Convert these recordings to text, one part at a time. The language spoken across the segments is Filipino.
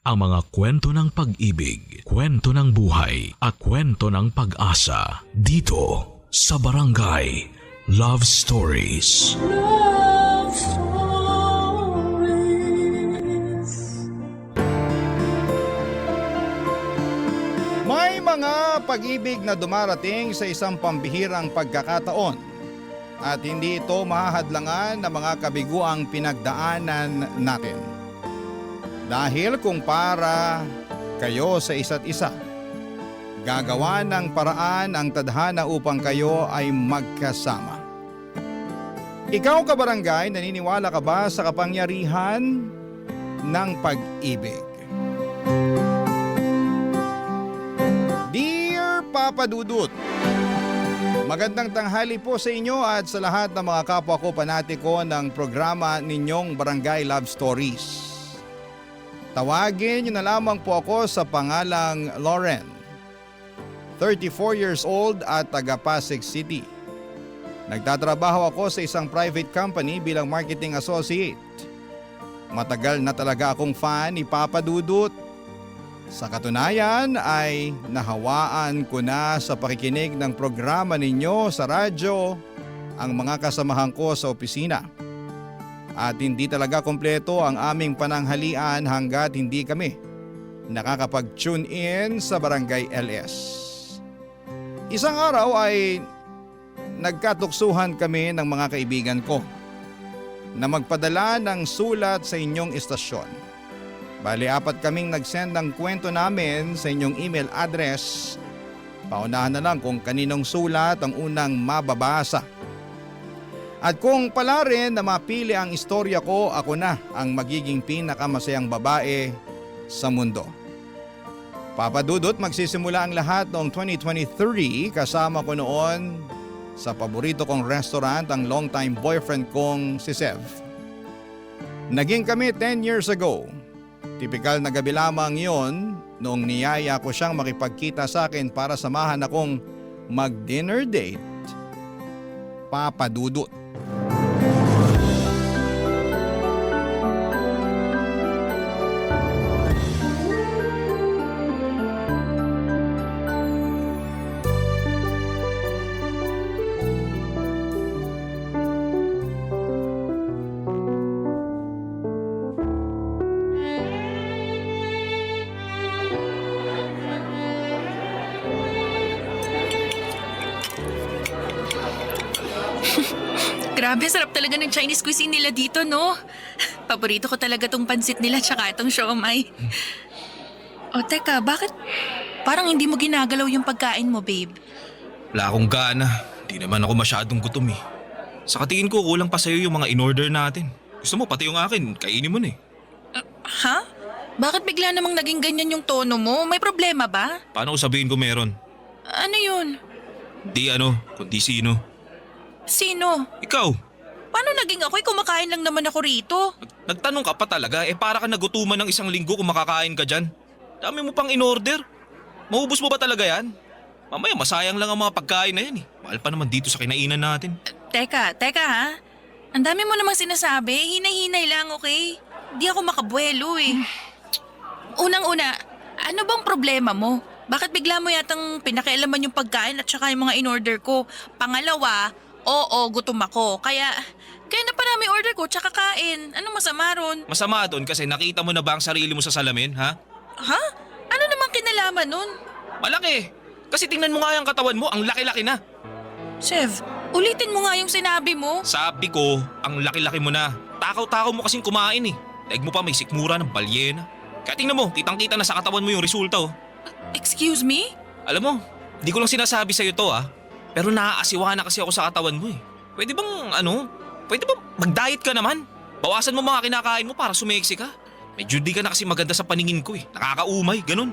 Ang mga kwento ng pag-ibig, kwento ng buhay, at kwento ng pag-asa dito sa Barangay Love Stories. Love Stories. May mga pag-ibig na dumarating sa isang pambihirang pagkakataon at hindi ito mahahadlangan ng mga kabiguang pinagdaanan natin. Dahil kung para kayo sa isa't isa, gagawa ng paraan ang tadhana upang kayo ay magkasama. Ikaw kabarangay, naniniwala ka ba sa kapangyarihan ng pag-ibig? Dear Papa Dudut, magandang tanghali po sa inyo at sa lahat ng mga kapwa ko panatiko ng programa ninyong Barangay Love Stories. Tawagin niyo na lamang po ako sa pangalang Lauren, 34 years old at taga Pasig City. Nagtatrabaho ako sa isang private company bilang marketing associate. Matagal na talaga akong fan ni Papa Dudut. Sa katunayan ay nahawaan ko na sa pakikinig ng programa ninyo sa radyo ang mga kasamahan ko sa opisina. At hindi talaga kompleto ang aming pananghalian hanggat hindi kami nakakapag-tune in sa Barangay LS. Isang araw ay nagkatuksuhan kami ng mga kaibigan ko na magpadala ng sulat sa inyong istasyon. Bali, 4 kaming nag-send ng kwento namin sa inyong email address. Paunahan na lang kung kaninong sulat ang unang mababasa. At kung pala rin na mapili ang istorya ko, ako na ang magiging pinakamasayang babae sa mundo. Papa Dudut, magsisimula ang lahat noong 2023 kasama ko noon sa paborito kong restaurant ang longtime boyfriend kong si Sev. Naging kami 10 years ago. Tipikal na gabi lamang yon noong niyaya ko siyang makipagkita sa akin para samahan akong mag-dinner date. Papa Dudut. Grabe, sarap talaga ng Chinese cuisine nila dito, no? Paborito ko talaga tong pansit nila tsaka itong siomai. O teka, bakit parang hindi mo ginagalaw yung pagkain mo, babe? Wala akong gana. Di naman ako masyadong gutom eh. Sa katingin ko kulang pa sa'yo yung mga in-order natin. Gusto mo pati yung akin, kainin mo na eh. Ha? Bakit bigla namang naging ganyan yung tono mo? May problema ba? Paano ko sabihin ko meron? Ano yun? Di ano, kundi sino. Sino? Ikaw, Paano naging ako'y kumakain lang naman ako rito? nagtanong ka pa talaga para ka nagutuman ng 1 linggo kung makakain ka dyan. Dami mo pang in-order. Maubos mo ba talaga yan? Mamaya masayang lang ang mga pagkain na yan eh. Mahal pa naman dito sa kinainan natin. Teka ha? Ang dami mo namang sinasabi, hinay-hinay lang, okay? Di ako makabuelo eh. Unang-una, ano bang problema mo? Bakit bigla mo yatang pinakialaman yung pagkain at saka yung mga in-order ko? Pangalawa, oo, gutom ako. Kaya na pa namin order ko tsaka kain. Anong masama ron? Masama doon kasi nakita mo na ba ang sarili mo sa salamin, ha? Ha? Ano namang kinalaman nun? Malaki. Kasi tingnan mo nga yung katawan mo, ang laki-laki na. Chef, ulitin mo nga yung sinabi mo. Sabi ko, ang laki-laki mo na. Takaw-takaw mo kasing kumain eh. Daig mo pa may sikmura ng balyena. Kaya tingnan mo, kitang-kita na sa katawan mo yung resulta oh. Excuse me? Alam mo, di ko lang sinasabi sa'yo to pero naaasiwa na kasi ako sa katawan mo eh. Pwede bang mag-diet ka naman? Bawasan mo mga kinakain mo para sumeksi ka. Medyo di ka na kasi maganda sa paningin ko eh. Nakakaumay, ganun.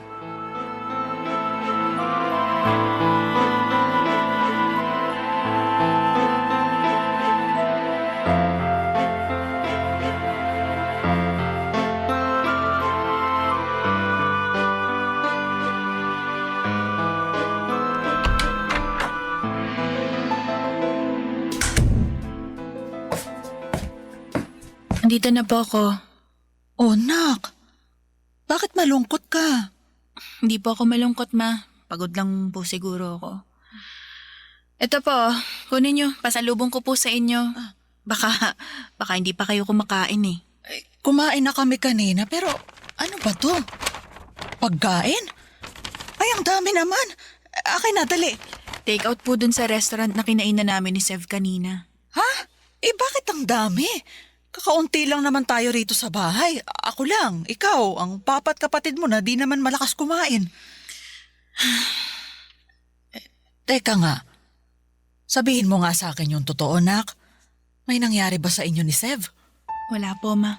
Andito na po ako. Oh, nak. Bakit malungkot ka? Hindi po ako malungkot, ma. Pagod lang po siguro ako. Ito po, kunin nyo. Pasalubong ko po sa inyo. Baka hindi pa kayo kumakain eh. Kumain na kami kanina pero ano ba to? Pagkain? Ay, ang dami naman. Akin na, dali. Take out po dun sa restaurant na kinainan namin ni Sev kanina. Ha? Bakit ang dami? Kakaunti lang naman tayo rito sa bahay. Ako lang, ikaw, ang papat kapatid mo na di naman malakas kumain. Teka nga, sabihin mo nga sa akin yung totoo, nak. May nangyari ba sa inyo ni Sev? Wala po, ma.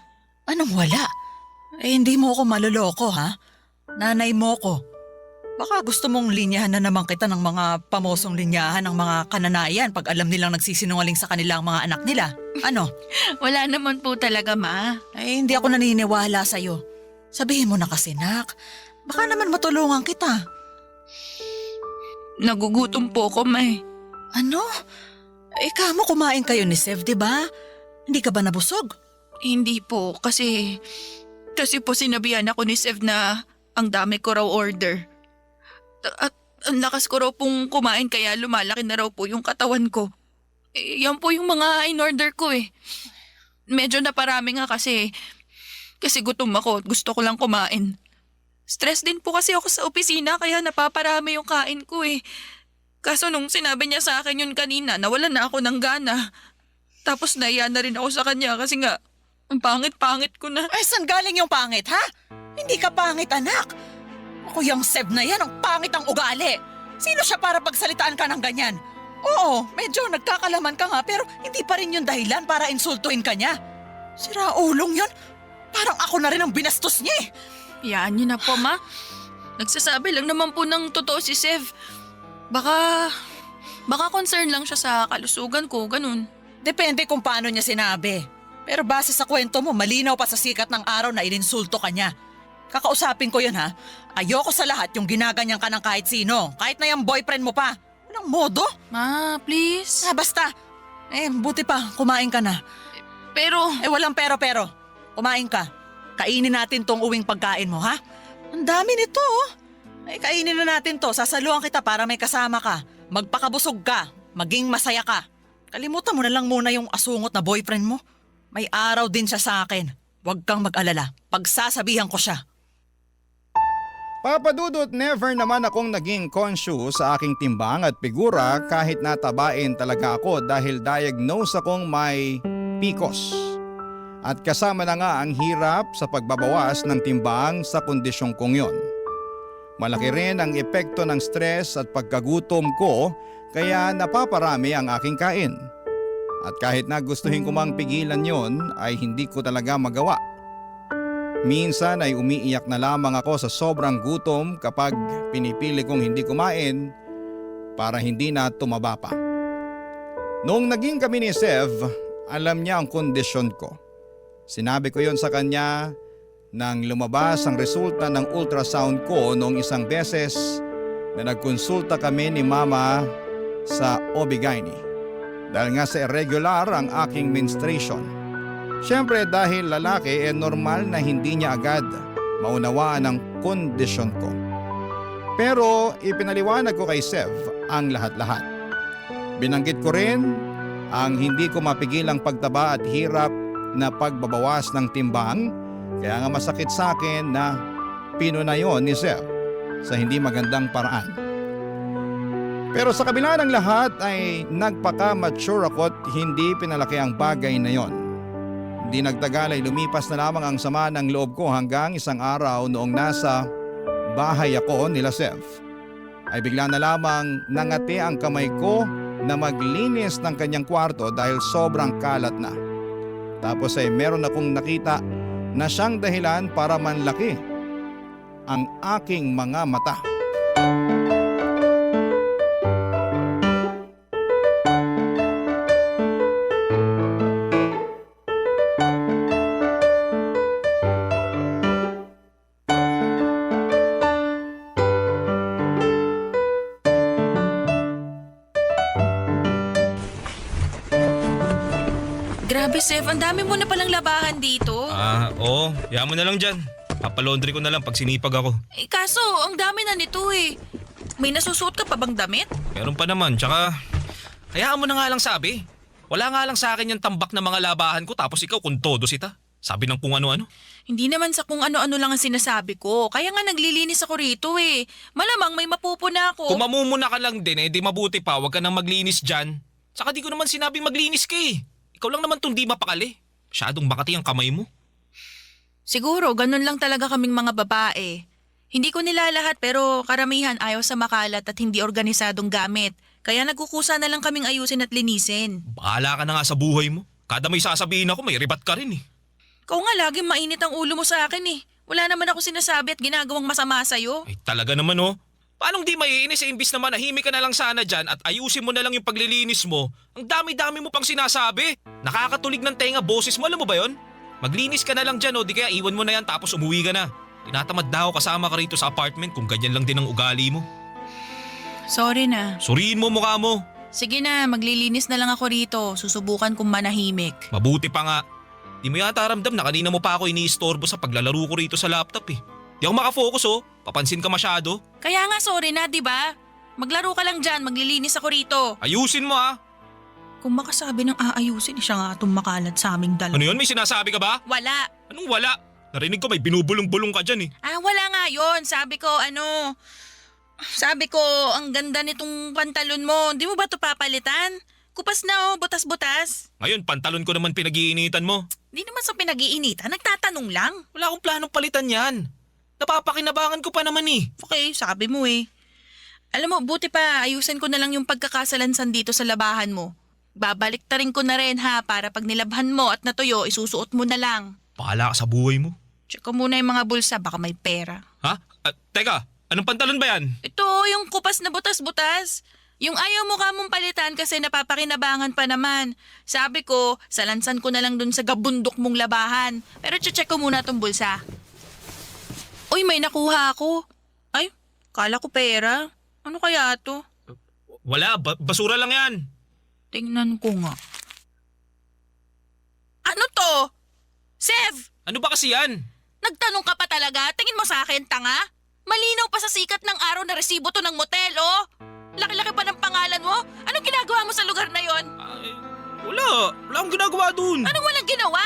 Anong wala? Hindi mo ako maloloko, ha? Nanay mo ko. Baka gusto mong linyahan na naman kita ng mga pamosong linyahan ng mga kananayan pag alam nilang nagsisinungaling sa kanilang mga anak nila. Ano? Wala naman po talaga, ma. Hindi ako naniniwala sa'yo. Sabihin mo na kasi, nak. Baka naman matulungan kita. Nagugutom po ako, ma. Ano? Kamo kumain kayo ni Sev, di ba? Hindi ka ba nabusog? Hindi po, kasi po sinabihan ako ni Sev na ang dami ko raw order. At ang lakas ko raw pong kumain kaya lumalaki na raw po yung katawan ko. Yan po yung mga in-order ko eh. Medyo naparami nga kasi gutom ako at gusto ko lang kumain. Stress din po kasi ako sa opisina kaya napaparami yung kain ko eh. Kaso nung sinabi niya sa akin yun kanina, nawalan na ako ng gana. Tapos naiya na rin ako sa kanya kasi nga, ang pangit-pangit ko na. Ay, saan galing yung pangit, ha? Hindi ka pangit, anak. Ako yung Sev na yan, ang pangit ang ugali. Sino siya para pagsalitaan ka ng ganyan? Oo, medyo nagkakalaman ka nga pero hindi pa rin yung dahilan para insultuin ka niya. Sira ulong yun. Parang ako na rin ang binastos niya eh. Yan niyo na po, ma. Nagsasabi lang naman po ng totoo si Sev. Baka concern lang siya sa kalusugan ko, ganun. Depende kung paano niya sinabi. Pero base sa kwento mo, malinaw pa sa sikat ng araw na ininsulto ka niya. Kakausapin ko yun, ha? Ayoko sa lahat yung ginaganyan ka ng kahit sino. Kahit na yung boyfriend mo pa. Anong modo? Ma, please. Basta. Buti pa, kumain ka na. Pero, Walang pero. Kumain ka. Kainin natin tong uwing pagkain mo, ha? Ang dami nito, oh. Kainin na natin to. Sasaluhan kita para may kasama ka. Magpakabusog ka. Maging masaya ka. Kalimutan mo na lang muna yung asungot na boyfriend mo. May araw din siya sa akin. Huwag kang mag-alala. Pagsasabihan ko siya. Papa Dudut, never naman akong naging conscious sa aking timbang at figura kahit natabain talaga ako dahil diagnose akong may PCOS. At kasama na nga ang hirap sa pagbabawas ng timbang sa kondisyong kong yon. Malaki rin ang epekto ng stress at pagkagutom ko kaya napaparami ang aking kain. At kahit na gustuhin ko mang pigilan yon ay hindi ko talaga magawa. Minsan ay umiiyak na lamang ako sa sobrang gutom kapag pinipili kong hindi kumain para hindi na tumaba pa. Noong naging kami ni Sev, alam niya ang kondisyon ko. Sinabi ko yon sa kanya nang lumabas ang resulta ng ultrasound ko noong isang beses na nagkonsulta kami ni Mama sa OB-GYN dahil nga sa irregular ang aking menstruation. Siyempre dahil lalaki normal na hindi niya agad maunawaan ang kondisyon ko. Pero ipinaliwanag ko kay Sev ang lahat-lahat. Binanggit ko rin ang hindi ko mapigilang pagtaba at hirap na pagbabawas ng timbang kaya nga masakit sa akin na pinunayon ni Sev sa hindi magandang paraan. Pero sa kabila ng lahat ay nagpaka-mature ako at hindi pinalaki ang bagay na yon. Hindi nagtagal ay lumipas na lamang ang sama ng loob ko hanggang isang araw noong nasa bahay ako nila Sev. Ay bigla na lamang nangati ang kamay ko na maglinis ng kanyang kwarto dahil sobrang kalat na. Tapos ay meron akong nakita na siyang dahilan para manlaki ang aking mga mata. grabe Sev, ang dami mo na palang labahan dito. Oo. Yaman mo na lang dyan. Papalaundry ko na lang pag sinipag ako. Kaso, ang dami na nito eh. May nasusuot ka pa bang damit? Meron pa naman, tsaka hayaan mo na nga lang sabi. Wala nga lang sa akin yung tambak na mga labahan ko tapos ikaw kung todo sita. Sabi ng kung ano-ano. Hindi naman sa kung ano-ano lang ang sinasabi ko. Kaya nga naglilinis ako rito eh. Malamang may mapupuna ako. Kung mamumuna ka lang din di mabuti pa, huwag ka nang maglinis dyan. Tsaka di ko naman sinabing maglinis ka eh. Ikaw lang naman tong di mapakali. Masyadong makati ang kamay mo. Siguro, ganun lang talaga kaming mga babae. Hindi ko nilalahat pero karamihan ayaw sa makalat at hindi organisadong gamit. Kaya nagkukusa na lang kaming ayusin at linisin. Bahala ka na nga sa buhay mo. Kada may sasabihin ako, may ribat ka rin eh. Ikaw nga laging mainit ang ulo mo sa akin eh. Wala naman ako sinasabi at ginagawang masama sa'yo. Ay talaga naman oh. Paanong di maiinis imbis na manahimik ka na lang sana dyan at ayusin mo na lang yung paglilinis mo? Ang dami-dami mo pang sinasabi. Nakakatulig ng tenga boses mo, alam mo ba yon? Maglinis ka na lang dyan di kaya iwan mo na yan tapos umuwi ka na. Tinatamad daw kasama ka rito sa apartment kung ganyan lang din ang ugali mo. Sorry na. Suriin mo mukha mo. Sige na, maglilinis na lang ako rito. Susubukan kong manahimik. Mabuti pa nga. Di mo yata ramdam na kanina mo pa ako iniistorbo sa paglalaro ko rito sa laptop eh. Di ako makafocus papansin ka masyado. Kaya nga sorry na, di ba? Maglaro ka lang dyan, maglilinis ako rito. Ayusin mo Kung makasabi ng aayusin, siya nga itong makalat sa aming dalawa. Ano yun, may sinasabi ka ba? Wala. Anong wala? Narinig ko may binubulong-bulong ka dyan eh. Wala nga yun. Sabi ko, ang ganda nitong pantalon mo. Di mo ba ito papalitan? Kupas na butas-butas. Ngayon, pantalon ko naman pinag-iinitan mo. Di naman sa pinag-iinitan, nagtatanong lang. Wala akong planong palitan yan. Napapakinabangan ko pa naman eh. Okay, sabi mo eh. Alam mo, buti pa ayusin ko na lang yung pagkakasalansan dito sa labahan mo. Babalik ta rin ko na rin ha, para pag nilabhan mo at natuyo, isusuot mo na lang. Bahala ka sa buhay mo. Check ko muna yung mga bulsa, baka may pera. Ha? Teka, anong pantalon ba yan? Ito, yung kupas na butas-butas. Yung ayaw mo ka mong palitan kasi napapakinabangan pa naman. Sabi ko, salansan ko na lang dun sa gabundok mong labahan. Pero check ko muna tong bulsa. Uy, may nakuha ako. Ay, kala ko pera. Ano kaya to? Wala, basura lang yan. Tingnan ko nga. Ano to? Sev! Ano ba kasi yan? Nagtanong ka pa talaga? Tingin mo sa akin, tanga? Malinaw pa sa sikat ng araw na resibo to ng motel, oh! Laki-laki pa ng pangalan mo? Anong ginagawa mo sa lugar na yon? Wala akong ginagawa dun. Anong walang ginawa?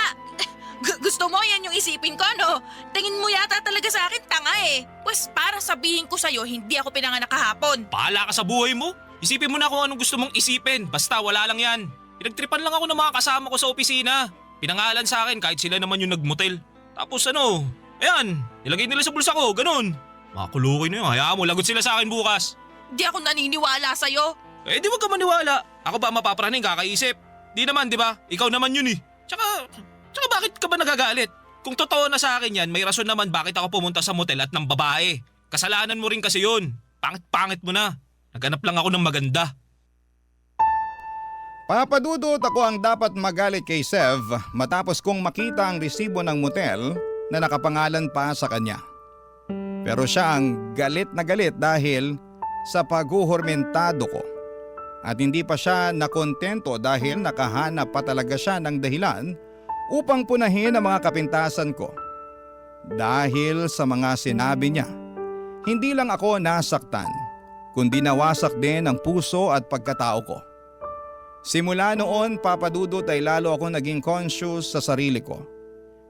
Gusto mo yan yung isipin ko, no? Tingin mo yata talaga sa akin, tanga eh. Pues para sabihin ko sa'yo, hindi ako pinanganak kahapon. Bahala ka sa buhay mo. Isipin mo na kung anong gusto mong isipin. Basta wala lang yan. Pinagtripan lang ako ng mga kasama ko sa opisina. Pinangalan sa akin kahit sila naman yung nagmotel. Tapos ayan, nilagay nila sa bulsa ko, ganun. Makulokoy na yun, hayaan mo, lagot sila sa akin bukas. Di ako naniniwala sa'yo. Di wag ka maniwala. Ako ba mapapraning kakaisip? Di naman, di ba? Ikaw naman yun eh. Tsaka bakit ka ba nagagalit? Kung totoo na sa akin yan, may rason naman bakit ako pumunta sa motel at ng babae. Kasalanan mo rin kasi yun. Pangit-pangit mo na. Naghanap lang ako ng maganda. Papadudot ako ang dapat magalit kay Sev matapos kong makita ang resibo ng motel na nakapangalan pa sa kanya. Pero siya ang galit na galit dahil sa paghuhormentado ko. At hindi pa siya nakontento dahil nakahanap pa talaga siya ng dahilan upang punahin ang mga kapintasan ko. Dahil sa mga sinabi niya, hindi lang ako nasaktan, kundi nawasak din ang puso at pagkatao ko. Simula noon, papadudot ay lalo ako naging conscious sa sarili ko.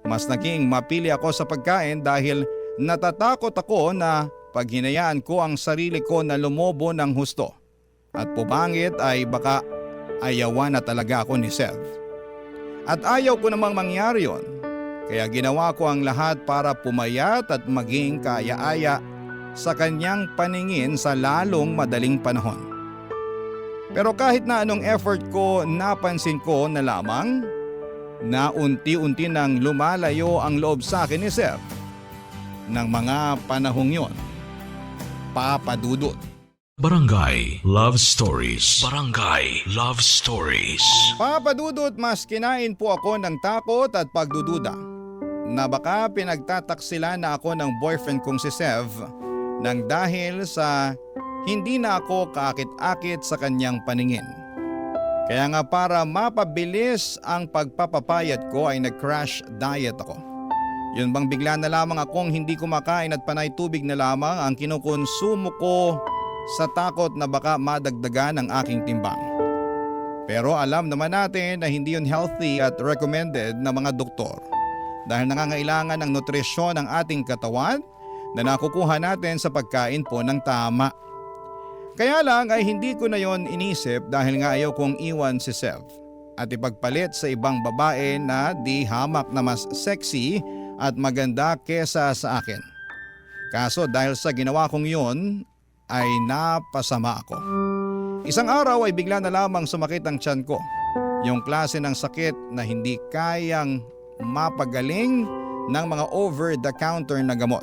Mas naging mapili ako sa pagkain dahil natatakot ako na pag hinayaan ko ang sarili ko na lumobo ng husto at pumangit ay baka ayawan na talaga ako ni Sev. At ayaw ko namang mangyari yon, kaya ginawa ko ang lahat para pumayat at maging kaaya-aya sa kanyang paningin sa lalong madaling panahon. Pero kahit na anong effort ko, napansin ko na lamang na unti-unti nang lumalayo ang loob sa akin ni Sev ng mga panahong yon. Papadudot. Barangay Love Stories. Barangay Love Stories. Papadudot, mas kinain po ako ng takot at pagdududa na baka pinagtataksila na ako ng boyfriend kong si Sev nang dahil sa hindi na ako kaakit-akit sa kanyang paningin. Kaya nga para mapabilis ang pagpapapayat ko ay nag-crash diet ako. Yun bang bigla na lamang akong hindi kumakain at panay tubig na lamang ang kinukonsumo ko sa takot na baka madagdagan ang aking timbang. Pero alam naman natin na hindi yun healthy at recommended ng mga doktor dahil nangangailangan ng nutrisyon ang ating katawan na nakukuha natin sa pagkain po ng tama. Kaya lang ay hindi ko na yon inisip dahil nga ayaw kong iwan si Sev at ipagpalit sa ibang babae na di hamak na mas sexy at maganda kesa sa akin. Kaso dahil sa ginawa kong yun ay napasama ako. Isang araw ay bigla na lamang sumakit ang tiyan ko. Yung klase ng sakit na hindi kayang mapagaling ng mga over-the-counter na gamot.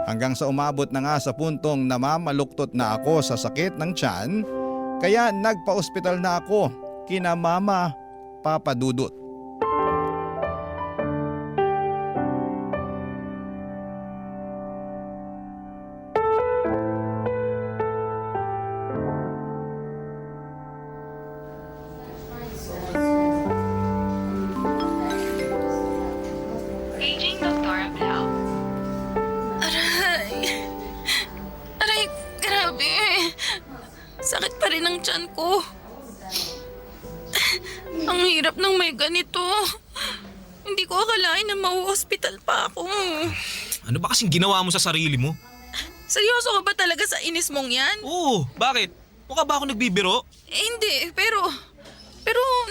Hanggang sa umabot na nga sa puntong namamaluktot na ako sa sakit ng tiyan, kaya nagpa-ospital na ako kina Mama Papa Dudut. Paging Dr. Abel. Aray, grabe. Sakit pa rin ang tiyan ko. Ang hirap ng may ganito. Hindi ko akalain na mau-hospital pa ako. Ano ba kasing ginawa mo sa sarili mo? Seryoso ka ba talaga sa inis mong yan? Oo, bakit? Mukha ba ako nagbibiro? Hindi, pero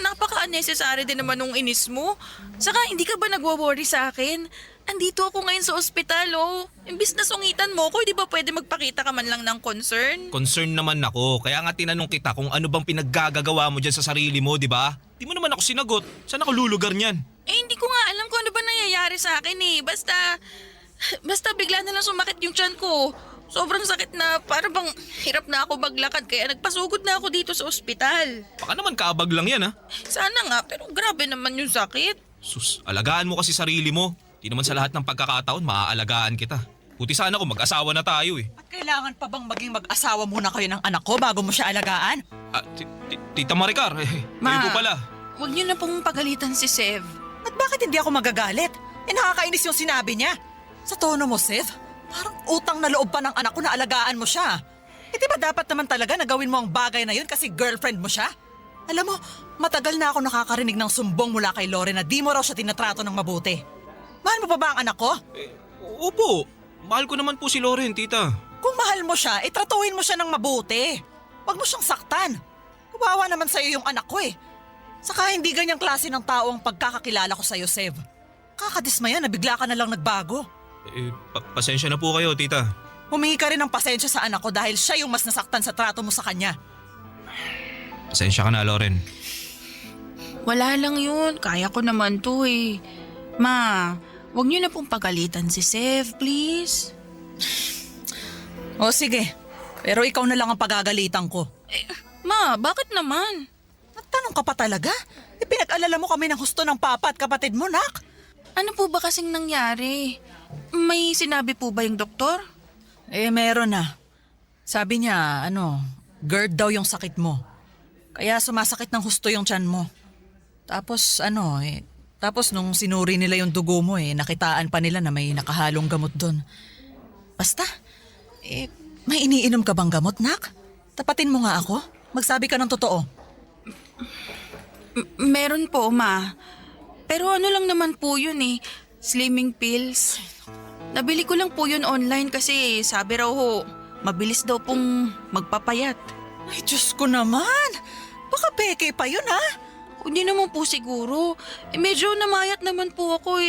napaka-unnecessary din naman nung inis mo. Saka hindi ka ba nagwo-worry sa akin? Andito ako ngayon sa ospital, oh. Imbis na sungitan mo ko, di ba pwede magpakita ka man lang ng concern? Concern naman ako, kaya nga tinanong kita kung ano bang pinaggagawa mo dyan sa sarili mo, di ba? Di mo naman ako sinagot. Saan ako lulugar niyan? Hindi ko nga alam kung ano ba nangyayari sa akin eh. Basta bigla na lang sumakit yung tiyan ko. Sobrang sakit na para bang hirap na ako maglakad kaya nagpasugod na ako dito sa ospital. Baka naman kaabag lang yan, ha? Sana nga, pero grabe naman yung sakit. Sus, alagaan mo kasi sarili mo. Di naman sa lahat ng pagkakataon maaalagaan kita. Buti sana kung mag-asawa na tayo eh. At kailangan pa bang maging mag-asawa muna kayo ng anak ko bago mo siya alagaan? Tita Maricar, kayo po pala. Huwag niyo na pong pagalitan si Sev. At bakit hindi ako magagalit? Nakakainis yung sinabi niya. Sa tono mo, Sev, parang utang na loob pa ng anak ko na alagaan mo siya. Di ba dapat naman talaga na gawin mo ang bagay na yun kasi girlfriend mo siya? Alam mo, matagal na ako nakakarinig ng sumbong mula kay Lore na di mo raw siya tinatrato ng mabuti. Mahal mo pa ba ang anak ko? Opo, mahal ko naman po si Loren, tita. Kung mahal mo siya, tratuhin mo siya ng mabuti. Huwag mo siyang saktan. Kawawa naman sa'yo yung anak ko eh. Saka hindi ganyang klase ng tao ang pagkakakilala ko sa'yo, Sev. Kakadismaya na bigla ka na lang nagbago. Pasensya na po kayo, tita. Humingi ka rin ng pasensya sa anak ko dahil siya yung mas nasaktan sa trato mo sa kanya. Pasensya ka na, Loren. Wala lang yun. Kaya ko naman to eh. Ma, huwag niyo na pong pagalitan si Sev, please. O sige, pero ikaw na lang ang pagagalitan ko. Ma, bakit naman? Nagtanong ka pa talaga? Pinag-alala mo kami ng husto ng papa at kapatid mo, nak. Ano po ba kasing nangyari? May sinabi po ba yung doktor? Meron na. Sabi niya, GERD daw yung sakit mo. Kaya sumasakit ng husto yung tiyan mo. Tapos nung sinuri nila yung dugo mo nakitaan pa nila na may nakahalong gamot doon. Basta, may iniinom ka bang gamot, nak? Tapatin mo nga ako. Magsabi ka ng totoo. Meron po, ma. Pero ano lang naman po yun slimming pills. Nabili ko lang po yun online kasi sabi raw mabilis daw pong magpapayat. Ay, Diyos ko naman. Baka peke pa yun, ha? Hindi naman po siguro. Medyo namayat naman po ako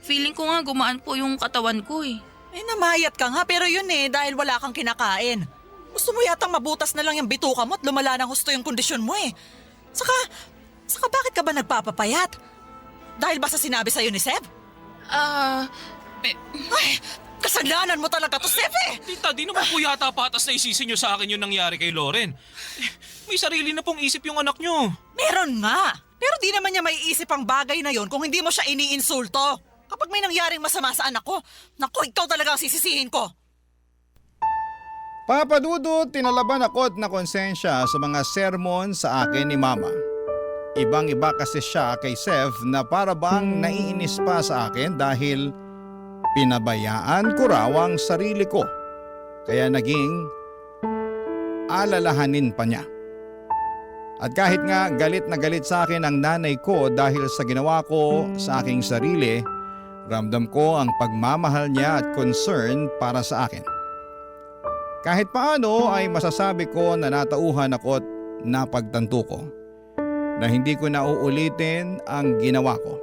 Feeling ko nga gumaan po yung katawan ko Namayat ka nga pero yun dahil wala kang kinakain. Gusto mo yatang mabutas na lang yung bituka mo at lumala ng husto yung kondisyon mo Saka bakit ka ba nagpapapayat? Dahil ba sa sinabi sa'yo ni Seb? Ay, kasalanan mo talaga to, Seb Tita, di naman po yata patas na isisi nyo sa akin yung nangyari kay Loren. May sarili na pong isip yung anak nyo. Meron nga. Pero di naman niya maiisip ang bagay na yon kung hindi mo siya iniinsulto. Kapag may nangyaring masama sa anak ko, naku, ikaw talaga ang sisisihin ko. Papa Dudut, tinalaban ako na konsensya sa mga sermon sa akin ni Mama. Ibang-iba kasi siya kay Sev na para bang naiinis pa sa akin dahil Pinabayaan ko raw ang sarili ko. Kaya naging alalahanin pa niya. At kahit nga galit na galit sa akin ang nanay ko dahil sa ginawa ko sa aking sarili, ramdam ko ang pagmamahal niya at concern para sa akin. Kahit paano ay masasabi ko na natauhan ako at napagtanto ko na hindi ko na uulitin ang ginawa ko.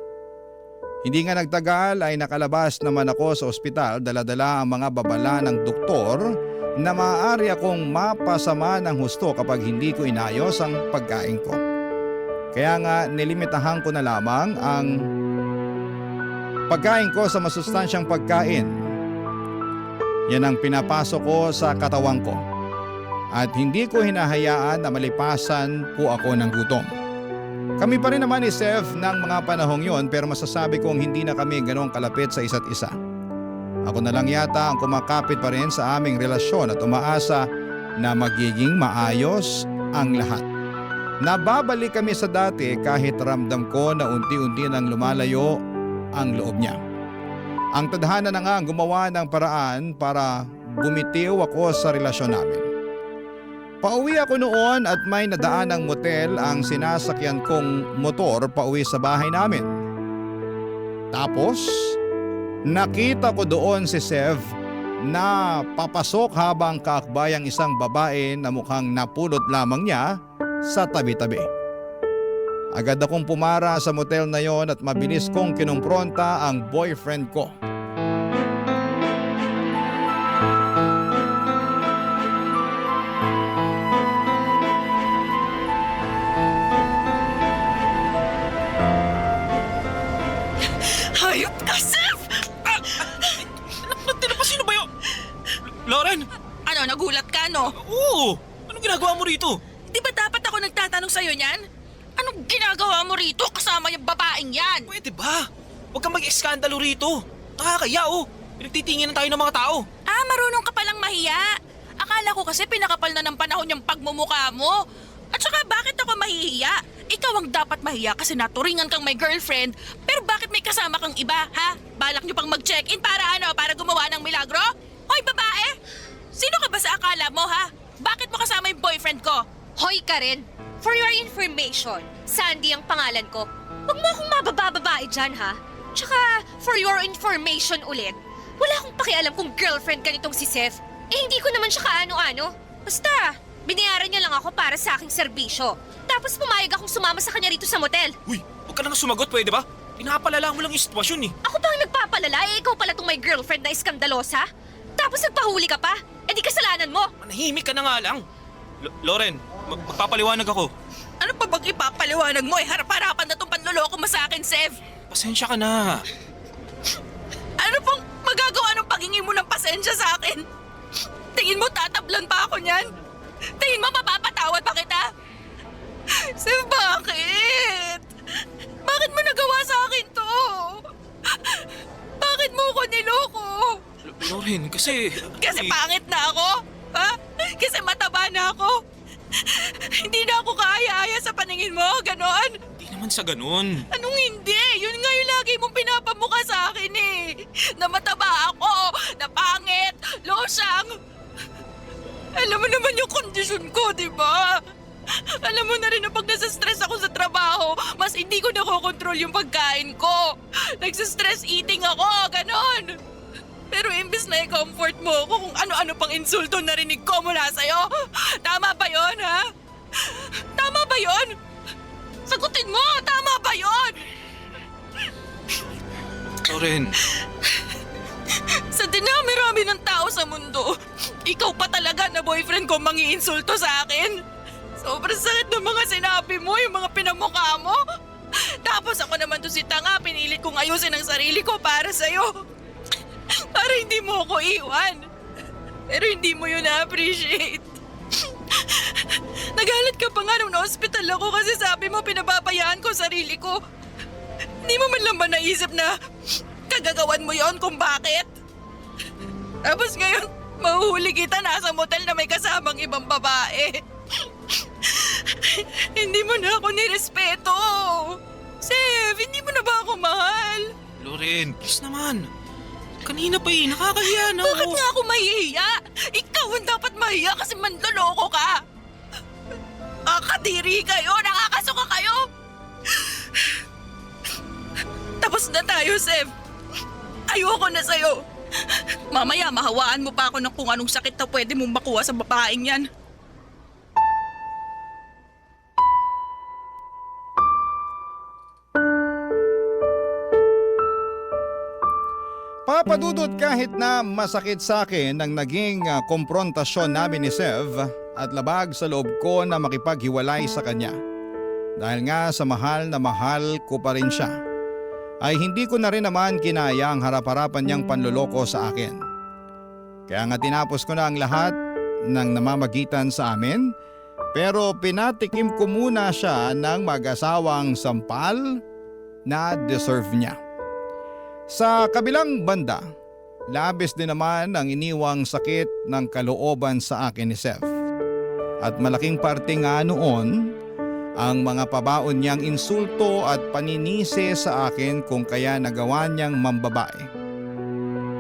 Hindi nga nagtagal ay nakalabas naman ako sa ospital, dala-dala ang mga babala ng doktor na maaari akong mapasama ng husto kapag hindi ko inayos ang pagkain ko. Kaya nga nilimitahan ko na lamang ang pagkain ko sa masustansyang pagkain. Yan ang pinapasok ko sa katawan ko. At hindi ko hinahayaan na malipasan po ako ng gutom. Kami pa rin naman ni Seth ng mga panahong yon, pero masasabi kong hindi na kami ganong kalapit sa isa't isa. Ako na lang yata ang kumakapit pa rin sa aming relasyon at umaasa na magiging maayos ang lahat. Nababalik kami sa dati kahit ramdam ko na unti-unti nang lumalayo ang loob niya. Ang tadhana na nga ang gumawa ng paraan para bumitiw ako sa relasyon namin. Pauwi ako noon at may nadaan ng motel ang sinasakyan kong motor pauwi sa bahay namin. Tapos, nakita ko doon si Sev na papasok habang kaakbay ang isang babae na mukhang napulot lamang niya sa tabi-tabi. Agad akong pumara sa motel na yon at mabilis kong kinumpronta ang boyfriend ko. Hayop ka, Seth! Sino ba yun? Lauren? Ano, nagulat ka, no? Oo! Anong ginagawa mo rito? Di ba dapat ako nagtatanong sa'yo niyan? Anong ginagawa mo rito kasama yung babaeng yan? Pwede ba? Huwag kang mag-eskandalo rito. Nakakaya oh. Pinagtitingin na tayo ng mga tao. Ah, marunong ka palang mahiya. Akala ko kasi pinakapal na ng panahon yung pagmumukha mo. At saka bakit ako mahihiya? Ikaw ang dapat mahiya kasi naturingan kang may girlfriend. Pero bakit may kasama kang iba, ha? Balak niyo pang mag-check-in para ano? Para gumawa ng milagro? Hoy, babae! Sino ka ba sa akala mo, ha? Bakit mo kasama yung boyfriend ko? Hoy Karen, for your information, Sandy ang pangalan ko. Huwag mo akong mabababae dyan, ha? Tsaka, for your information ulit, wala akong pakialam kung girlfriend ka nitong si Seth. Eh, hindi ko naman siya kaano-ano. Basta, binayaran niya lang ako para sa aking serbisyo. Tapos pumayag akong sumama sa kanya rito sa motel. Uy, huwag ka nang sumagot, pwede ba? Pinapalala mo lang yung sitwasyon eh. Ako pa ang nagpapalala, eh ikaw pala tong may girlfriend na iskandalosa? Tapos nagpahuli ka pa? Eh di kasalanan mo. Manahimik ka na nga lang. Lauren, magpapaliwanag ako. Ano pa bang ipapaliwanag mo? Harap-harapan na tong panloloko mo sa akin, Sev. Pasensya ka na. Ano pang magagawa ng paghingi mo ng pasensya sa akin? Tingin mo tatablan pa ako niyan? Tingin mo mapapatawad pa kita? Sev, bakit? Bakit mo nagawa sa akin to? Bakit mo ko niloko? Lauren, kasi... Kasi pangit na ako? Ha? Kasi mataba na ako? Hindi na ako kaaya-aya sa paningin mo, ganon? Hindi naman sa ganun. Anong hindi? Yun nga yung lagi mong pinapamukha sa akin eh. Na mataba ako, na pangit, losyang. Alam mo naman yung kondisyon ko, di ba? Alam mo na rin na pag nasa-stress ako sa trabaho, mas hindi ko nakokontrol yung pagkain ko. Nagsa-stress eating ako, ganon. Pero imbes na i-comfort mo ako kung ano-ano pang insulto narinig ko mula sa'yo. Tama ba yon, ha? Tama ba yon? Sagutin mo, tama ba yon? Lauren, Sa dinami-rami ng tao sa mundo, ikaw pa talaga na boyfriend ko mangi-insulto sa akin. Sobrang sakit ng mga sinabi mo, yung mga pinamukha mo. Tapos ako naman to si tanga, pinilit kong ayusin ang sarili ko para sa'yo. Para hindi mo ako iwan. Pero hindi mo yun na-appreciate. Nagalit ka pa nga nung na-hospital ako kasi sabi mo pinababayaan ko sarili ko. Hindi mo man lang ba naisip na kagagawan mo yon kung bakit? Tapos ngayon, mahuhuli kita nasa motel na may kasamang ibang babae. Hindi mo na ako nirespeto. Sev, hindi mo na ba ako mahal? Lauren, please naman. Kanina pa eh, nakakahiya na Bakit ako. nga ako mahihiya? Ikaw ang dapat mahiya kasi manloloko ka. Kadiri kayo, nakakasuka kayo. Tapos na tayo, Sev. Ayoko na sa'yo. Mamaya mahawaan mo pa ako ng kung anong sakit na pwede mong makuha sa babaeng yan. Papadudot kahit na masakit sa akin ang naging komprontasyon namin ni Sev at labag sa loob ko na makipaghiwalay sa kanya. Dahil nga sa mahal na mahal ko pa rin siya, ay hindi ko na rin naman kinaya ang harap-harapan niyang panloloko sa akin. Kaya nga tinapos ko na ang lahat ng namamagitan sa amin, pero pinatikim ko muna siya ng mag-asawang sampal na deserve niya. Sa kabilang banda, labis din naman ang iniwang sakit ng kalooban sa akin ni Seth. At malaking parte nga noon ang mga pabaon niyang insulto at paninisi sa akin kung kaya nagawa niyang mambabae.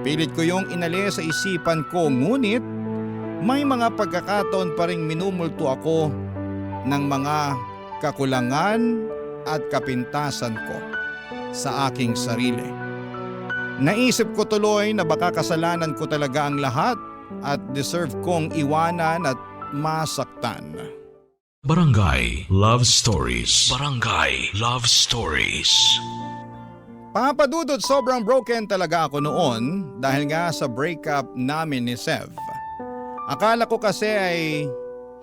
Pilit ko yung inalis sa isipan ko, ngunit may mga pagkakataon pa ring minumulto ako ng mga kakulangan at kapintasan ko sa aking sarili. Naisip ko tuloy na baka kasalanan ko talaga ang lahat at deserve kong iwanan at masaktan. Barangay Love Stories. Barangay Love Stories. Papadudot, sobrang broken talaga ako noon dahil nga sa breakup namin ni Sev. Akala ko kasi ay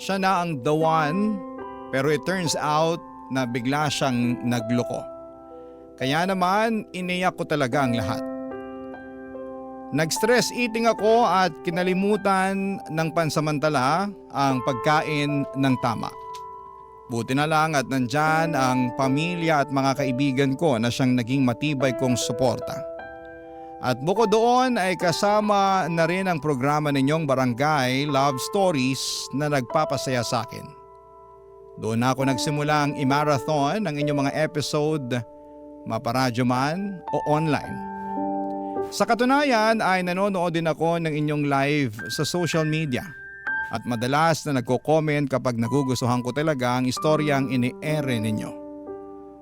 siya na ang the one, pero it turns out na bigla siyang nagloko. Kaya naman iniyak ko talaga ang lahat. Nag-stress eating ako at kinalimutan ng pansamantala ang pagkain ng tama. Buti na lang at nandyan ang pamilya at mga kaibigan ko na siyang naging matibay kong suporta. At bukod doon ay kasama na rin ang programa ninyong Barangay Love Stories na nagpapasaya sa akin. Doon ako nagsimulang i-marathon ang inyong mga episode, maparadyo man o online. Sa katunayan ay nanonood din ako ng inyong live sa social media at madalas na nagko-comment kapag nagugustuhan ko talaga ang istoryang ini-ere ninyo.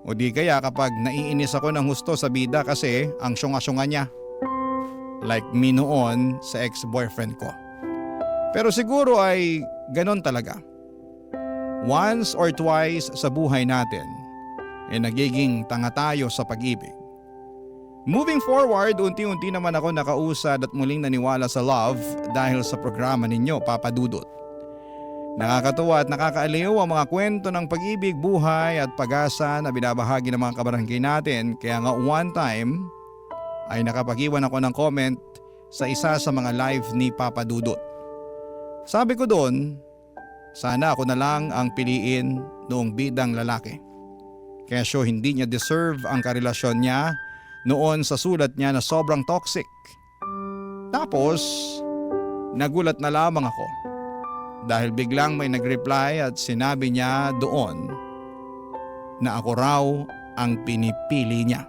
O di kaya kapag naiinis ako ng husto sa bida kasi ang syunga-syunga niya. Like me noon sa ex-boyfriend ko. Pero siguro ay ganon talaga. Once or twice sa buhay natin ay nagiging tanga tayo sa pag-ibig. Moving forward, unti-unti naman ako nakausad at muling naniwala sa love dahil sa programa ninyo, Papadudot. Nakakatuwa at nakakaaliw ang mga kwento ng pag-ibig, buhay at pag-asa na binabahagi ng mga kabarangay natin. Kaya nga one time ay nakapag-iwan ako ng comment sa isa sa mga live ni Papadudot. Sabi ko doon, sana ako na lang ang piliin noong bidang lalaki. Kesyo hindi niya deserve ang karelasyon niya noon sa sulat niya na sobrang toxic. Tapos, nagulat na lamang ako dahil biglang may nag-reply at sinabi niya doon na ako raw ang pinipili niya.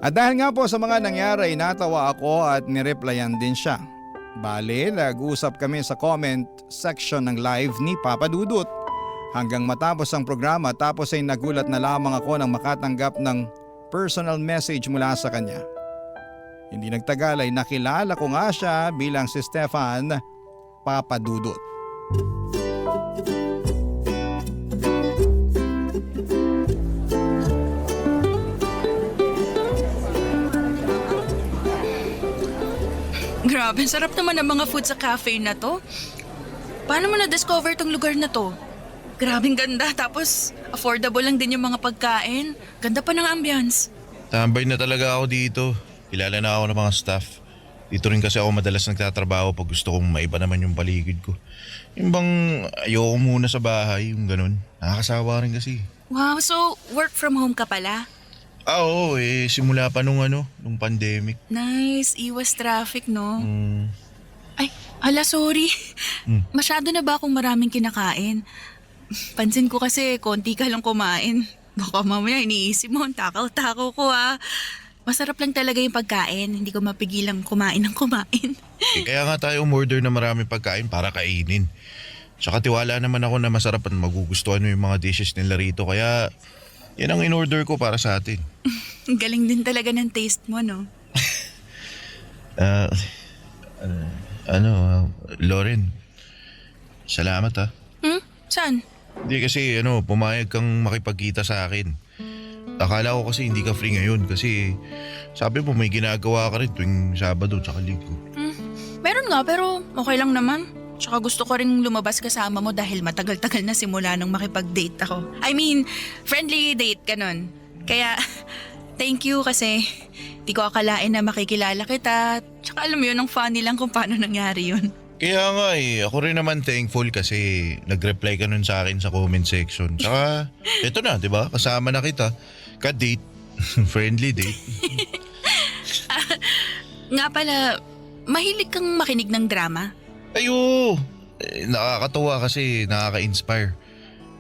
At dahil nga po sa mga nangyari, natawa ako at nireplyan din siya. Bale, nag-usap kami sa comment section ng live ni Papadudot hanggang matapos ang programa, tapos ay nagulat na lamang ako nang makatanggap ng personal message mula sa kanya. Hindi nagtagal ay nakilala ko nga siya bilang si Stefan Papadudot. Grabe, sarap naman ang mga food sa cafe na to. Paano mo na-discover tong lugar na to? Grabing ganda, tapos affordable lang din yung mga pagkain. Ganda pa ng ambience. Tambay na talaga ako dito. Kilala na ako ng mga staff. Dito rin kasi ako madalas nagtatrabaho pag gusto kong maiba naman yung paligid ko. Yung bang ayoko muna sa bahay, yung ganun. Nakakasawa rin kasi. Wow, so work from home ka pala? Oo, simula pa nung pandemic. Nice, iwas traffic, no? Ay, ala, sorry. Masyado na ba akong maraming kinakain? Pansin ko kasi konti ka lang kumain. Baka mamaya iniisip mo, takaw-takaw ko ha. Masarap lang talaga yung pagkain. Hindi ko mapigilang kumain ng kumain. Kaya nga tayo umorder na maraming pagkain para kainin. Tsaka tiwala naman ako na masarap at magugustuhan mo yung mga dishes nila rito. Kaya yan ang in-order ko para sa atin. Galing din talaga ng taste mo, no? Lauren, salamat ha. Saan? Hindi kasi pumayag kang makipagkita sa akin. Akala ko kasi hindi ka free ngayon kasi sabi mo may ginagawa ka rin tuwing Sabado tsaka Linggo. Meron nga pero okay lang naman. Tsaka gusto ko ring lumabas kasama mo dahil matagal-tagal na simula nung makipag-date ako. I mean, friendly date, ganun. Kaya, thank you kasi di ko akalain na makikilala kita. Tsaka alam mo yun, ang funny lang kung paano nangyari yun. Kaya nga ako rin naman thankful kasi nag-reply ka nun sa akin sa comment section. Tsaka, eto na, di ba? Kasama na kita. Ka-date. Friendly date. Nga pala, mahilig kang makinig ng drama? Ayo, nakakatuwa kasi nakaka-inspire.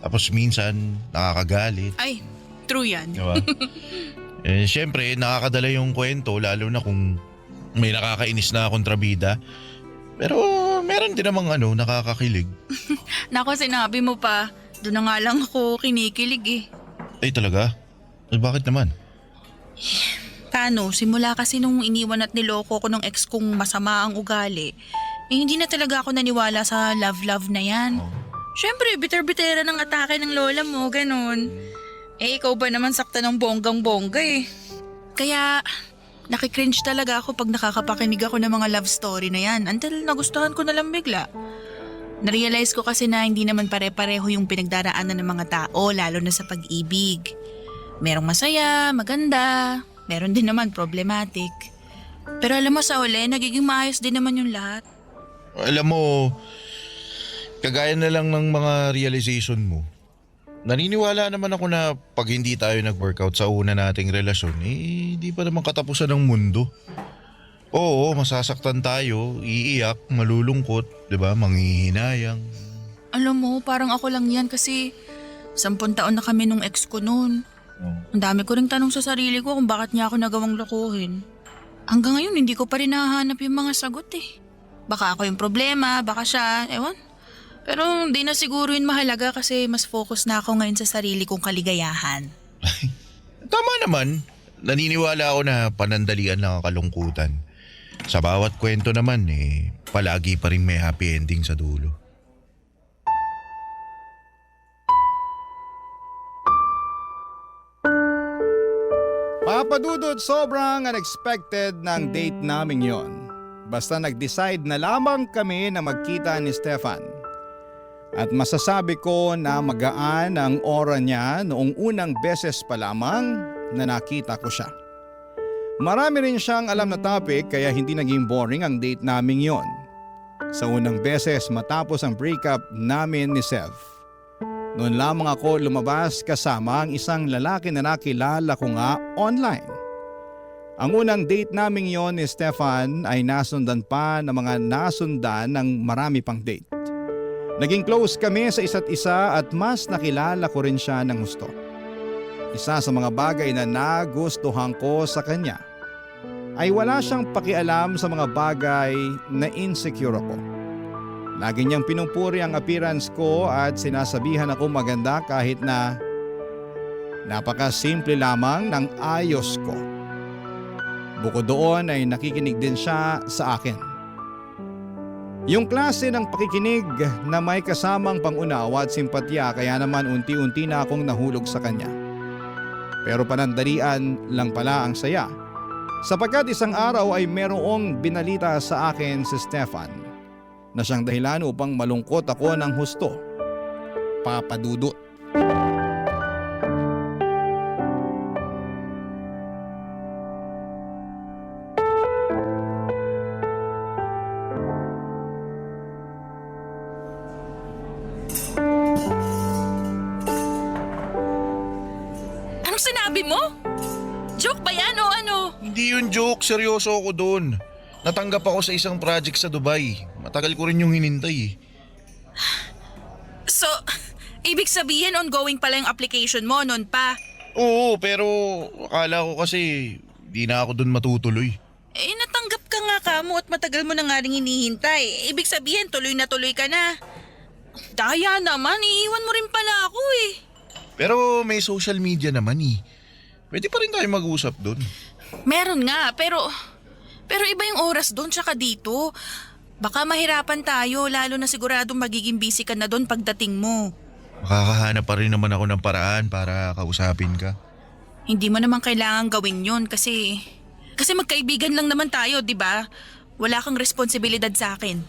Tapos minsan, nakakagalit. Ay, true yan. Diba? Siyempre, nakakadala yung kwento lalo na kung may nakakainis na kontrabida. Pero meron din namang nakakakilig. Nako, sinabi mo pa. Doon na nga lang ako kinikilig eh. Ay talaga? Bakit naman? Paano? Simula kasi nung iniwan at niloko ko ng ex kong masama ang ugali, hindi na talaga ako naniwala sa love-love na yan. Siyempre, bitter-bitera ng atake ng lola mo, ganun. Ikaw ba naman sakta ng bonggang-bongga eh. Kaya, nakikringe talaga ako pag nakakapakinig ako ng mga love story na yan until nagustuhan ko na lang bigla. Narealize ko kasi na hindi naman pare-pareho yung pinagdaraanan ng mga tao lalo na sa pag-ibig. Merong masaya, maganda, meron din naman problematic. Pero alam mo sa uli, nagiging maayos din naman yung lahat. Alam mo, kagaya na lang ng mga realization mo. Naniniwala naman ako na pag hindi tayo nag-workout sa una nating relasyon, di pa naman katapusan ng mundo. Oo, masasaktan tayo, iiyak, malulungkot, di ba, manghihinayang. Alam mo, parang ako lang yan kasi 10 taon na kami nung ex ko noon. Ang dami ko ring tanong sa sarili ko kung bakit niya ako nagawang lokohin. Hanggang ngayon, hindi ko pa rin nahanap yung mga sagot eh. Baka ako yung problema, baka siya, ewan. Pero hindi na siguro yun mahalaga kasi mas focus na ako ngayon sa sarili kong kaligayahan. Tama naman. Naniniwala ako na panandalian lang ang kalungkutan. Sa bawat kwento naman palagi pa rin may happy ending sa dulo. Papadudot, sobrang unexpected ng date naming yon. Basta nag-decide na lamang kami na magkita ni Stefan. At masasabi ko na magaan ang aura niya noong unang beses pa lamang na nakita ko siya. Marami rin siyang alam na topic kaya hindi naging boring ang date naming yon. Sa unang beses matapos ang breakup namin ni Sev. Noon lamang ako lumabas kasama ang isang lalaki na nakilala ko nga online. Ang unang date naming yon ni Stefan ay nasundan pa ng mga nasundan ng marami pang date. Naging close kami sa isa't isa at mas nakilala ko rin siya ng gusto. Isa sa mga bagay na nagustuhan ko sa kanya ay wala siyang pakialam sa mga bagay na insecure ako. Lagi niyang pinupuri ang appearance ko at sinasabihan ako maganda kahit na napakasimple lamang ng ayos ko. Bukod doon ay nakikinig din siya sa akin. Yung klase ng pakikinig na may kasamang pangunawa at simpatya kaya naman unti-unti na akong nahulog sa kanya. Pero panandalian lang pala ang saya. Sapagkat isang araw ay merong binalita sa akin si Stefan na siyang dahilan upang malungkot ako ng husto. Papadudot. Anong sinabi mo? Joke ba yan o ano? Hindi yun joke, seryoso ako doon. Natanggap ako sa isang project sa Dubai. Matagal ko rin yung hinintay. So, ibig sabihin ongoing pala yung application mo noon pa? Oo, pero akala ko kasi di na ako dun matutuloy. Natanggap ka nga kamo at matagal mo na nga rin hinihintay. Ibig sabihin, tuloy na tuloy ka na. Daya naman, iiwan mo rin pala ako eh. Pero may social media naman eh. Pwede pa rin tayo mag-usap dun. Meron nga, pero iba yung oras doon tsaka dito. Baka mahirapan tayo, lalo na siguradong magiging busy ka na doon pagdating mo. Makakahanap pa rin naman ako ng paraan para kausapin ka. Hindi mo naman kailangan gawin yun kasi magkaibigan lang naman tayo, di ba? Wala kang responsibilidad sa akin.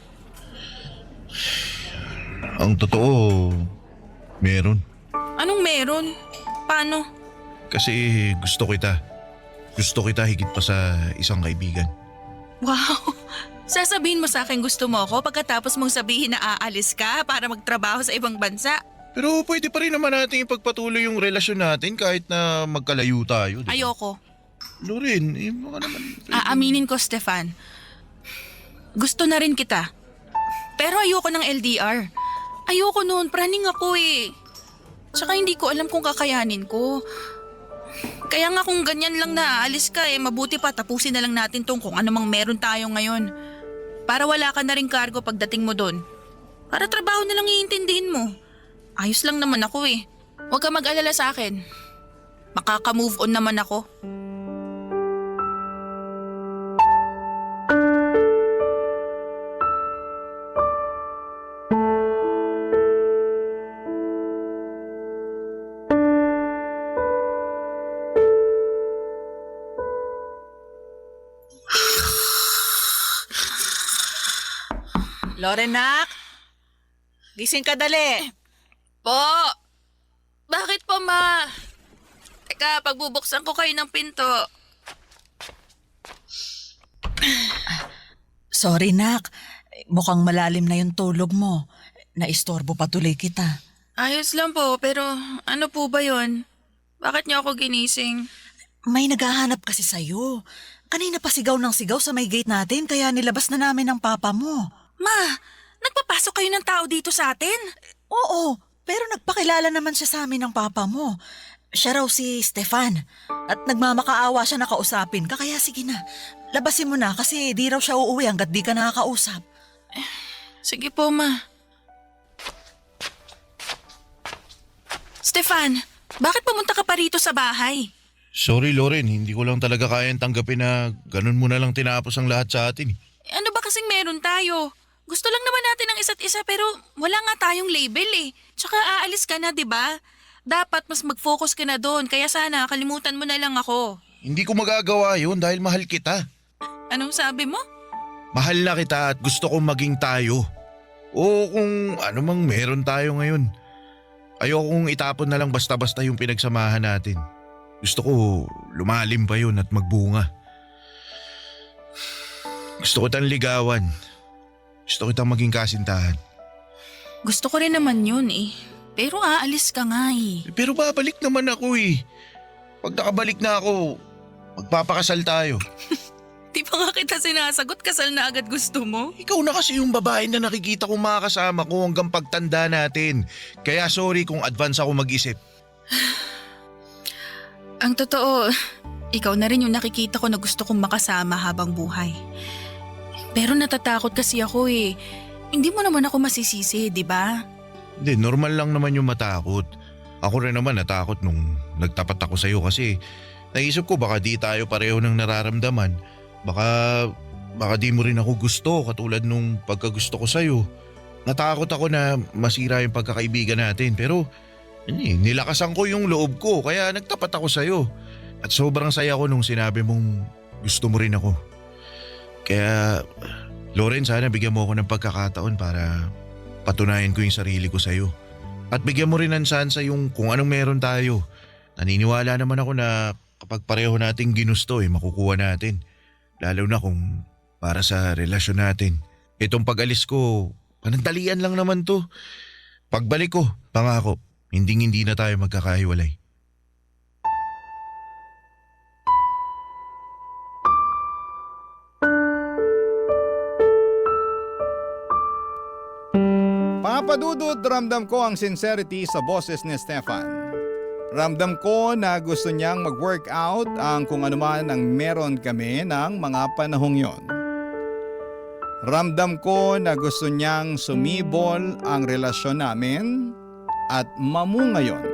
Ang totoo, meron. Anong meron? Paano? Kasi gusto kita. Gusto kita higit pa sa isang kaibigan. Wow! Sasabihin mo sa akin gusto mo ako pagkatapos mong sabihin na aalis ka para magtrabaho sa ibang bansa. Pero pwede pa rin naman natin ipagpatuloy yung relasyon natin kahit na magkalayo tayo. Diba? Ayoko. Loren, baka naman. Aaminin ko, Stefan. Gusto na rin kita. Pero ayoko ng LDR. Ayoko noon, praning ako eh. Tsaka hindi ko alam kung kakayanin ko. Kaya nga kung ganyan lang na aalis ka mabuti pa tapusin na lang natin tong kung ano mang meron tayo ngayon. Para wala ka na rin kargo pagdating mo doon. Para trabaho na lang iintindihin mo. Ayos lang naman ako eh. Huwag ka mag-alala sa akin. Makaka-move on naman ako. Lorenak, gising ka dali. Po! Bakit po, ma? Teka, pagbubuksan ko kayo ng pinto. Sorry, Nak. Mukhang malalim na yung tulog mo. Naistorbo pa tuloy kita. Ayos lang po, pero ano po ba yon? Bakit niyo ako ginising? May naghahanap kasi sa'yo. Kanina pa sigaw ng sigaw sa may gate natin kaya nilabas na namin ng papa mo. Ma, nagpapasok kayo ng tao dito sa atin? Oo, pero nagpakilala naman siya sa amin ng papa mo. Siya raw si Stefan. At nagmamakaawa siya na kausapin ka kaya sige na. Labasin mo na kasi di raw siya uuwi hanggat di ka nakakausap. Sige po, ma. Stefan, bakit pumunta ka pa rito sa bahay? Sorry Loren, hindi ko lang talaga kayang tanggapin na ganun mo na lang tinapos ang lahat sa atin. Ano ba kasing meron tayo? Gusto lang naman natin ang isa't isa pero wala nga tayong label eh. Tsaka aalis ka na, di ba? Dapat mas mag-focus ka na doon kaya sana kalimutan mo na lang ako. Hindi ko magagawa yun dahil mahal kita. Anong sabi mo? Mahal na kita at gusto kong maging tayo. O kung ano mang meron tayo ngayon. Ayokong itapon na lang basta-basta yung pinagsamahan natin. Gusto ko lumalim pa yun at magbunga. Gusto ko kitang ligawan. Gusto kitang maging kasintahan. Gusto ko rin naman yun eh. Pero aalis ka nga eh. Pero babalik naman ako eh. Pag nakabalik na ako, magpapakasal tayo. Di pa nga kita sinasagot, kasal na agad gusto mo? Ikaw na kasi yung babae na nakikita kong makakasama ko hanggang pagtanda natin. Kaya sorry kung advance ako mag-isip. Ang totoo, ikaw na rin yung nakikita ko na gusto kong makasama habang buhay. Pero natatakot kasi ako eh. Hindi mo naman ako masisisi, di ba? Hindi, normal lang naman yung matakot. Ako rin naman natakot nung nagtapat ako sa'yo kasi naisip ko baka di tayo pareho ng nararamdaman. Baka di mo rin ako gusto katulad nung pagkagusto ko sa'yo. Natakot ako na masira yung pagkakaibigan natin pero nilakasan ko yung loob ko kaya nagtapat ako sa'yo. At sobrang saya ko nung sinabi mong gusto mo rin ako. Kaya, Loren, sana bigyan mo ako ng pagkakataon para patunayan ko yung sarili ko sa'yo. At bigyan mo rin ng sansa yung kung anong meron tayo. Naniniwala naman ako na kapag pareho nating ginusto makukuha natin. Lalo na kung para sa relasyon natin. Itong pag-alis ko, panandalian lang naman to. Pagbalik ko, pangako, hindi na tayo magkakahiwalay. Papadudod, ramdam ko ang sincerity sa boses ni Stefan. Ramdam ko na gusto niyang mag-workout ang kung anuman ang meron kami ng mga panahong yon. Ramdam ko na gusto niyang sumibol ang relasyon namin at mamunga yon.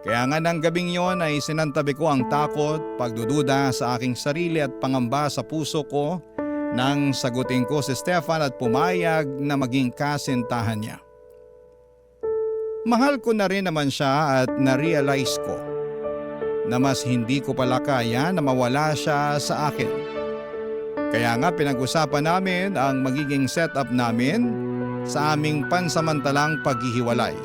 Kaya nga ng gabing yon ay sinantabi ko ang takot, pagdududa sa aking sarili at pangamba sa puso ko nang sagutin ko si Stefan at pumayag na maging kasintahan niya. Mahal ko na rin naman siya at na-realize ko na mas hindi ko pala kaya na mawala siya sa akin. Kaya nga pinag-usapan namin ang magiging setup namin sa aming pansamantalang paghihiwalay.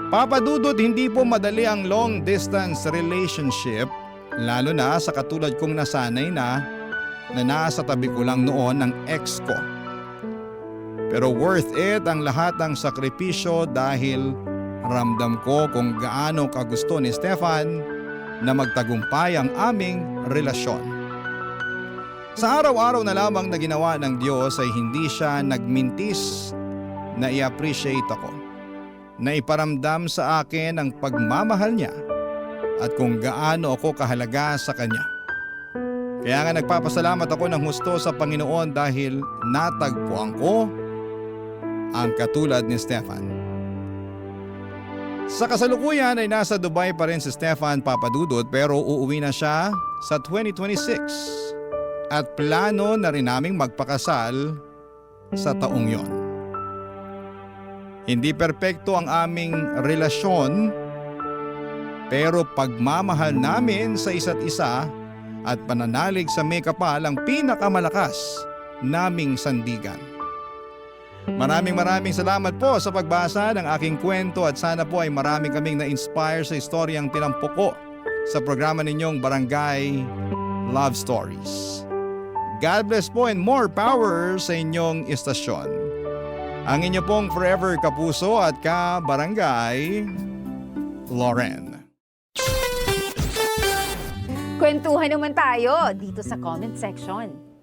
Papa Dudut, hindi po madali ang long distance relationship, lalo na sa katulad kong nasanay na nasa tabi ko lang noon ng ex ko. Pero worth it ang lahat ng sakripisyo dahil ramdam ko kung gaano kagusto ni Stefan na magtagumpay ang aming relasyon. Sa araw-araw na lamang na ginawa ng Diyos ay hindi siya nagmintis na i-appreciate ako, na iparamdam sa akin ang pagmamahal niya at kung gaano ako kahalaga sa kanya. Kaya nga nagpapasalamat ako ng husto sa Panginoon dahil natagpuan ko ang katulad ni Stefan. Sa kasalukuyan ay nasa Dubai pa rin si Stefan, Papa Dudut, pero uuwi na siya sa 2026 at plano na rin naming magpakasal sa taong yon. Hindi perpekto ang aming relasyon, pero pagmamahal namin sa isa't isa at pananalig sa may kapal ang pinakamalakas naming sandigan. Maraming salamat po sa pagbasa ng aking kwento at sana po ay marami kaming na-inspire sa istoryang tinampok ko sa programa ninyong Barangay Love Stories. God bless po and more power sa inyong istasyon. Ang inyo pong forever kapuso at ka-barangay, Lauren. Kwentuhan naman tayo dito sa comment section.